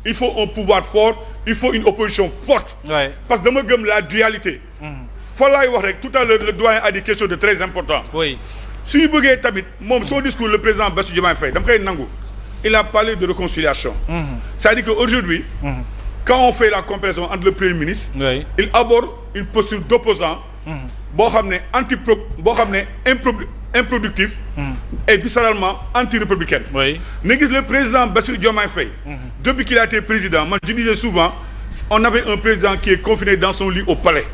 il faut un pouvoir fort il faut une opposition forte. Ouais. Parce que dama gëm la dualité. fa laay wax rek tout à l'heure le doyen a dit quelque chose de très important. oui. su ñu bëggee tamit moom son discours le président Bassirou Diomaye Faye dama koy nangu il a parlé de réconciliation. C'est-à-dire que aujourd'hui quand on fait la comparaison entre le premier ministre. oui. il aborde une posture d'opposant boo xam ne boo xam ne improductif et viscéralement anti-républicaine. oui. nga gis le président Bassirou Diomaye Faye depuis qu'il a été président man je disais souvent on avait un président qui est confiné dans son lit au palais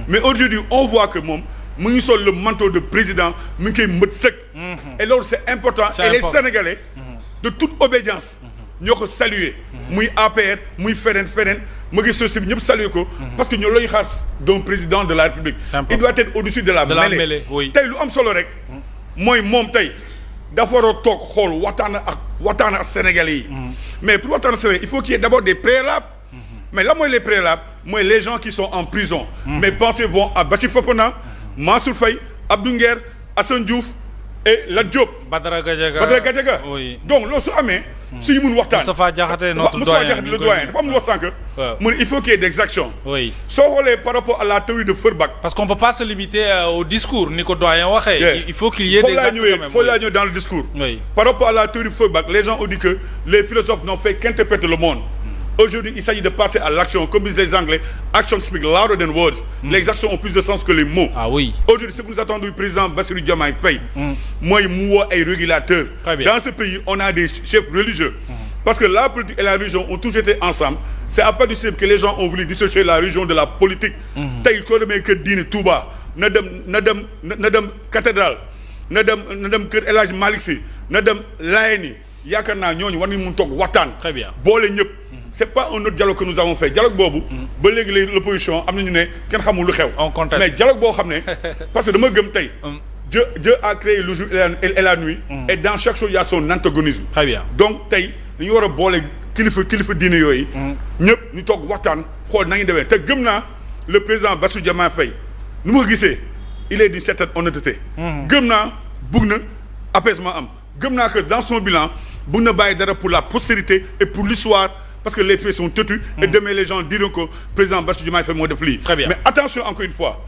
mais aujourd'hui on voit que moom mu ngi sol le manteau de président mu ngi koy mët sëkk et loolu c'est important et les Sénégalais de toute obédience ñoo ko saluer muy APR muy feneen ma gis société bi ñëpp saluer ko parce que ñoo looy xaar d'un président de la République il doit être au-dessus de la mêlée tey lu am solo rek mooy moom tey dafa war a toog xool waxtaan ak Sénégalais yi mais pour waxtaan ak Sénégalais il faut qu'il y ait d'abord des préalables mais là mooy les préalables mooy les gens qui sont en prison mes pensées vont à Bachir Fofana Mansour Faye Abdou Nguer Assane Diouf et Lat Diop Badara Gadiaga oui. donc loolu su amee suñu mun waxtaan Moustapha Diakhaté notre doyen le doyen dafa am lu wax sànq mun il faut qu'il y ait des actions oui. soo xoolee par rapport à la théorie de Feuerbach parce qu'on peut pas se limiter au discours ni ko doyen waxee il faut qu'il y ait des actes quand même faut laa ñëw dans le discours par rapport à la théorie de Feuerbach les gens ont dit que les philosophes n'ont fait qu'interpréter le monde. Aujourd'hui, il s'agit de passer à l'action. Comme disent les Anglais, action speak louder than words. Les actions ont plus de sens que les mots. Ah oui. Aujourd'hui, ce que nous attendons du président Bassirou Diomaye Faye, moi, moi, est régulateur. Dans ce pays, on a des chefs religieux. Parce que la politique et la religion ont toujours été ensemble. C'est à partir du système que les gens ont voulu dissocier la religion de la politique. Tey ko demee kër diine Touba na dem cathédrale na dem kër El Hadj Malick Sy na dem Layène yaakaar naa ñooñu war nañu mun toog waxtaan. Très bien boole ñëpp. C'est pas un autre dialogue que nous avons fait dialogue boobu. ba léegi l'opposition am nañu ne kenn xamul lu xew. on conteste mais dialogue boo xam ne. parce que dama gëm tey. Dieu a créé le jour et la nuit. et dans chaque chose il y a son antagonisme. Très bien donc tey dañu war a boole kilifa diine yooyu. ñëpp ñu toog waxtaan xool nañu demee te gëm naa le président Bassirou Diomaye Faye nu ma gisee il est d'une certaine honnêteté. gëm naa bugg na apaisement am gëm naa que dans son bilan bugg na bàyyi dara pour la postérité et pour l'histoire parce que les faits sont têtus et demain les gens diront que président Bassirou Diomaye Faye moo def lii. Très bien. Mais attention encore une fois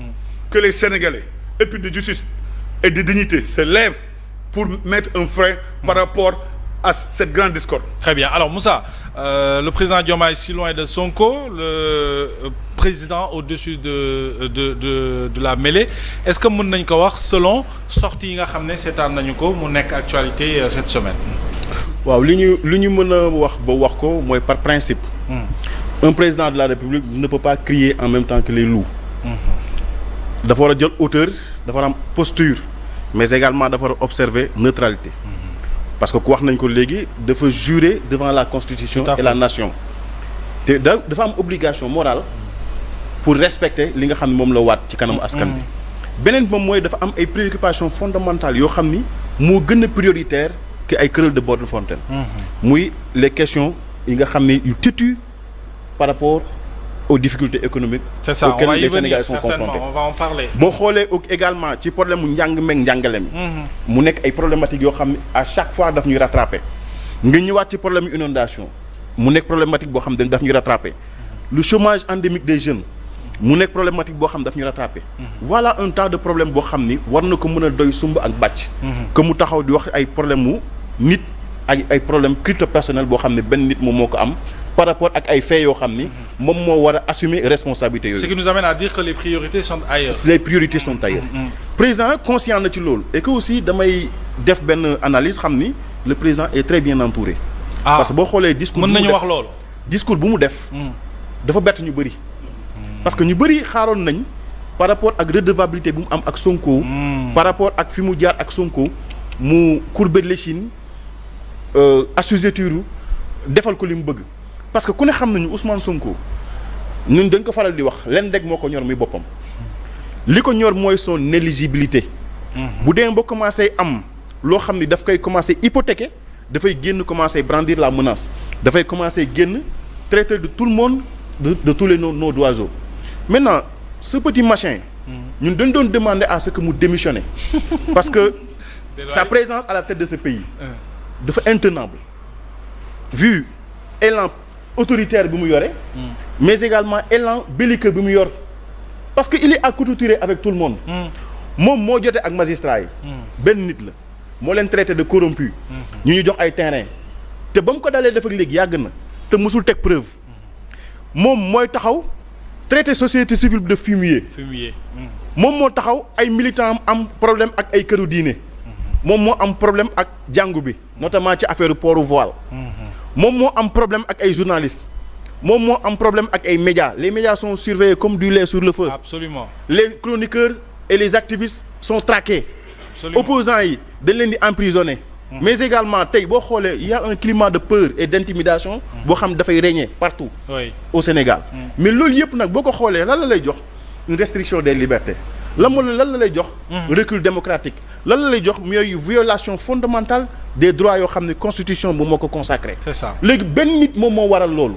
que les Sénégalais épris de justice et de dignité se lèvent pour mettre un frein par rapport à cette grande discorde. Très bien. Alors Moussa, le président Diomaye si loin de Sonko, le président au-dessus de la mêlée, est-ce que mën nañ ko wax selon sorties yi nga xam ne seetaan nañu ko mu nekk actualité cette semaine? waaw li ñu mën a wax ko mooy par principe. Un président de la République ne peut pas crier en même temps que les loups. dafa war a jël hauteur dafa war a am posture mais également dafa war a observer neutralité. parce que ku wax nañ ko léegi dafa jurer devant la constitution et la nation. te dafa am obligation morale pour respecter li nga xam ne moom la waat ci kanamu askan bi. beneen moom mooy dafa am ay préoccupations fondamentales yoo xam ni moo gën a prioritaire que ay querelle de bord de fontaine. muy les questions yi nga xam ne yu têtues par rapport aux difficultés économiques. C'est ça, auxquelles les Sénégalais sont confrontés. On va en parler. boo xoolee également ci problème mu njàng meeg njàngale mi. mu nekk ay problématiques yoo xam ne à chaque fois daf ñuy rattraper. nga ñëwaat ci problème inondation mu nekk problématique boo xam ne daf ñuy rattraper. le chômage endémique des jeunes mu nekk problématique boo xam ne daf ñuy rattraper. voilà un tas de problème boo xam ni war na ko mën a doy sumb ak bàcc. que mu taxaw di wax ay problème mu nit ak ay problème crypto personnel boo xam ne benn nit moom moo ko am. par rapport ak ay faits yoo xam ni moom moo war a assumer responsabilité yooyu. Ce qui nous amène à dire que les priorités sont ailleurs. Les priorités sont ailleurs. Président conscient na ci loolu et que aussi damay def benn analyse xam ni le président est très bien entouré. parce que boo xoolee discours mën nañu wax loolu. discours bu mu def. dafa bett ñu bëri. parce que ñu bëri xaaroon nañ par rapport ak redevabilité bu mu am ak Sonko. par rapport ak fi mu jaar ak Sonko mu courber l'échine assujettiru defal ko li mu bëgg. parce que ku ne xam nañu Ousmane Sonko ñun dañ ko faral di wax lenn rek moo ko ñor muy boppam li ko ñor mooy son éligibilité. bu dee ba commencé am loo xam ni daf koy commencé hypothéquer dafay génn commencé brandir la menace dafay commencé génn traiter de tout le monde de tous les noms d'oiseaux. Maintenant ce petit machin. ñun dañ doon demander à ce que mu démissionne. parce que sa présence à la tête de ce pays. dafa intenable vu élan autoritaire bi mu yore. mais également élan belliqueux bi mu yor. parce que il est à couteau tiré avec tout le monde. moom moo jotee ak magistrat yi. benn nit la moo leen traité de corrompu. ñu jox ay terrain te ba mu ko dalee def ak léegi yàgg na te mosul teg preuve. moom mooy taxaw traité société civile de fumier. moom moo taxaw ay militants am problème ak ay këru diine. moom moo am problème ak jàngu bi notamment ci affaire port voile. moom moo am problème ak ay journalistes. moom moo am problème ak ay médias les médias sont surveillés comme du lait sur le feu. Absolument. Les chroniqueurs et les activistes sont traqués. Absolument. Opposants yi dañ leen di emprisonner. mais également tey boo xoolee il y a un climat de peur et d'intimidation boo xam dafay régner partout. Oui. au Sénégal. mais loolu yëpp nag boo ko xoolee lan la lay jox une restriction des libertés lan la lay jox. recul démocratique lan la lay jox mooy violation fondamentale des droits yoo xam ne constitution bu moo ko consacré. C'est ça. léegi benn nit moom moo waral loolu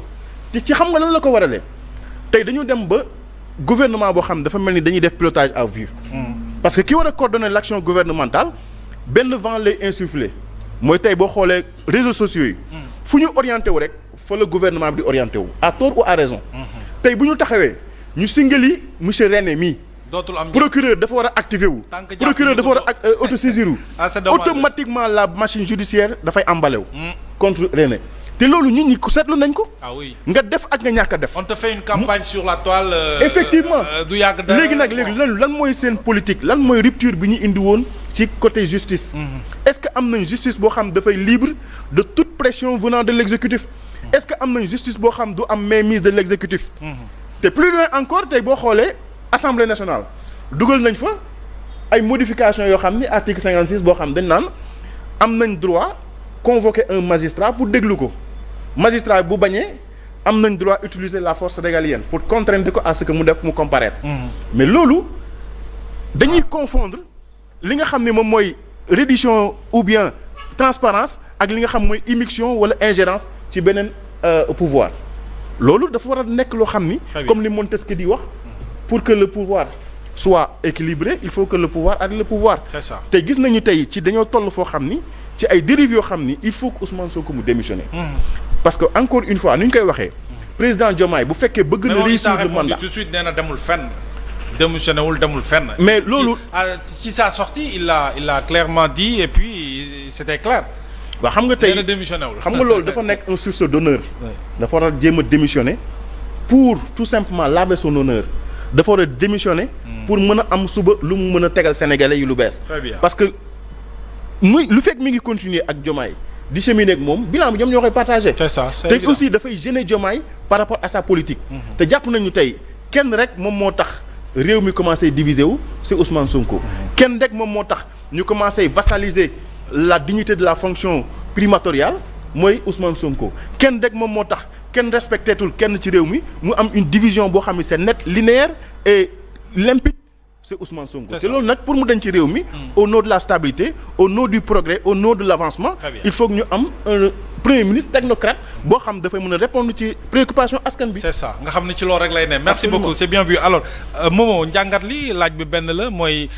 te ci xam nga lan la ko waralee tey dañu dem ba gouvernement boo xam dafa mel ni dañuy def pilotage à vue. parce que ki war a coordonner l'action gouvernementale benn vent lay insuffler mooy tey boo xoolee réseaux sociaux yi. fu ñu orienté wu rek fa la gouvernement bi di orienté wu à tort ou à raison. tey bu ñu taxawee ñu singali monsieur René mii. dootul am procureur dafa war a activer wu. procureur dafa war a autosaisir wu. automatiquement la machine judiciaire dafay emballé wu. contre René te loolu nit ñi seetlu nañ ko. ah oui nga def ak nga ñàkk a def. on te fait une campagne sur la toile. effectivement du yàgg dara léegi nag lan mooy seen politique lan mooy rupture bi ñu indi woon ci côté justice. est-ce que am nañ justice boo xam dafay libre de toute pression venant de l'exécutif. est-ce que am nañ justice boo xam du am mainmise de l'exécutif. te plus loin encore tey boo xoolee assemblée nationale dugal nañ fa ay modifications yoo xam ni article 56 boo xam dañ naan am nañ droit convoquer un magistrat pour déglu ko. magistrat bu bañee am nañ droit utiliser la force régalienne pour contraindre ko à ce que mu def mu comparaître. mais loolu dañuy confondre li nga xam ne moom mooy reddition ou bien transparence ak li nga xam mooy immixtion wala ingérence ci beneen pouvoir. loolu dafa war a nekk loo xam ni. comme li Montesquieu di wax. pour que le pouvoir soit équilibré il faut que le pouvoir ait le pouvoir. C'est ça. te gis nañu tey ci dañoo toll foo xam ni ci ay dérives yoo xam ni il faut que Ousmane Sonko mu démissionner. parce que encore une fois ni ñu koy waxee. président Diomaye bu fekkee bëgg na réussir le mandat tout de suite nee na demul fenn. démissionné wul demul fenn. mais loolu ci sa sortie il a clairement dit et puis c'était clair. waaw xam nga tey nee na démissionné wul. xam nga loolu dafa nekk un sursaut d'honneur. dafa war a jéem a démissionner pour tout simplement laver son honneur. dafa war a démissionner. pour mën a am suba lu mu mën a tegal sénégalais yi lu bees. Très bien. parce que muy lu fekk mi ngi continuer ak Diomaye di cheminer ak moom bilan bi ñoom ñoo koy partagé. c'est ça c'est te évident. aussi dafay gêner Diomaye par rapport à sa politique. te jàpp nañu tey kenn rek moom moo tax réew mi commencé diviser wu c'est Ousmane Sonko. kenn rek moom moo tax ñu commencé vassaliser la dignité de la fonction primatoriale mooy Ousmane Sonko kenn rek moom moo tax kenn respecteetul kenn ci réew mi mu am une division boo xam ne c'est net linéaire et limpide c'est Ousmane Sonko. C'est te ça. loolu nag pour mu dañ ci réew mi. au nom de la stabilité au nom du progrès au nom de l'avancement. Très bien. il faut que ñu am un premier ministre technocrate boo xam dafay mën a répondre ci préoccupation askan bi. c'est ça nga xam ne ci loolu rek lay ne. merci Absolument. beaucoup c'est bien vu alors Momo njàngat li laaj bi benn la mooy.